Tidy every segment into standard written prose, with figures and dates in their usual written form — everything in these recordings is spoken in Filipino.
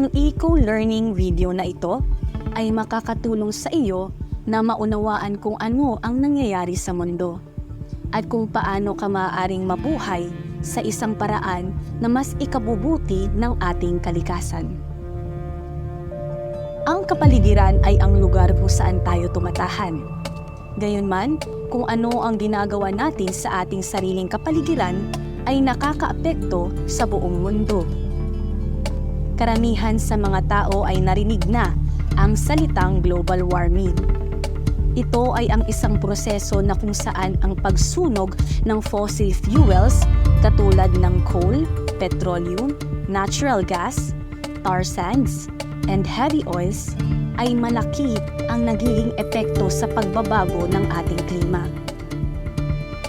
Ang eco-learning video na ito ay makakatulong sa iyo na maunawaan kung ano ang nangyayari sa mundo at kung paano ka maaaring mabuhay sa isang paraan na mas ikabubuti ng ating kalikasan. Ang kapaligiran ay ang lugar kung saan tayo tumatahan. Gayunman, kung ano ang ginagawa natin sa ating sariling kapaligiran ay nakakaapekto sa buong mundo. Karamihan sa mga tao ay narinig na ang salitang global warming. Ito ay ang isang proseso na kung saan ang pagsunog ng fossil fuels katulad ng coal, petroleum, natural gas, tar sands, and heavy oils ay malaki ang nagiging epekto sa pagbabago ng ating klima.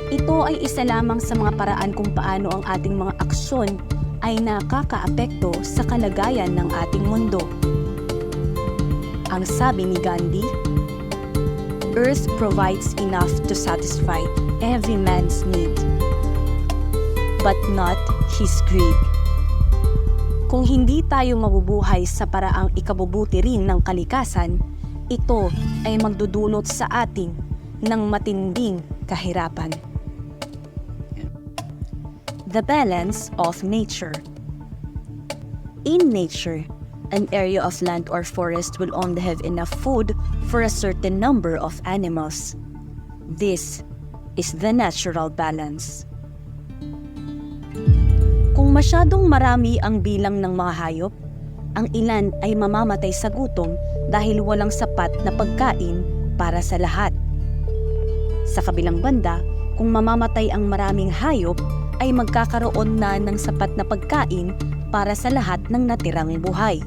Ito ay isa lamang sa mga paraan kung paano ang ating mga aksyon ay nakakaapekto sa kalagayan ng ating mundo. Ang sabi ni Gandhi, "Earth provides enough to satisfy every man's need, but not his greed." Kung hindi tayo mabubuhay sa paraang ikabubuti rin ng kalikasan, ito ay magdudulot sa atin ng matinding kahirapan. The balance of nature. In nature, an area of land or forest will only have enough food for a certain number of animals. This is the natural balance. Kung masyadong marami ang bilang ng mga hayop, ang ilan ay mamamatay sa gutom dahil walang sapat na pagkain para sa lahat. Sa kabilang banda, kung mamamatay ang maraming hayop, ay magkakaroon na ng sapat na pagkain para sa lahat ng natirang buhay.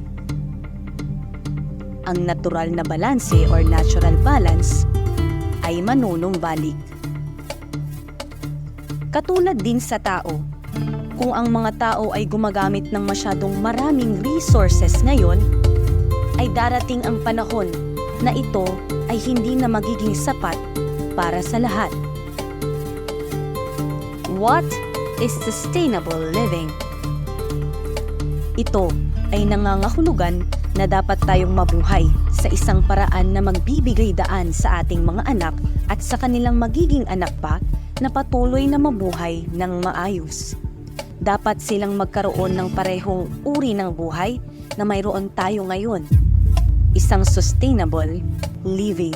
Ang natural na balanse or natural balance ay manunumbalik. Katulad din sa tao, kung ang mga tao ay gumagamit ng masyadong maraming resources ngayon, ay darating ang panahon na ito ay hindi na magiging sapat para sa lahat. What is sustainable living? Ito ay nangangahulugan na dapat tayong mabuhay sa isang paraan na magbibigay daan sa ating mga anak at sa kanilang magiging anak pa na patuloy na mabuhay ng maayos. Dapat silang magkaroon ng parehong uri ng buhay na mayroon tayo ngayon. Isang sustainable living.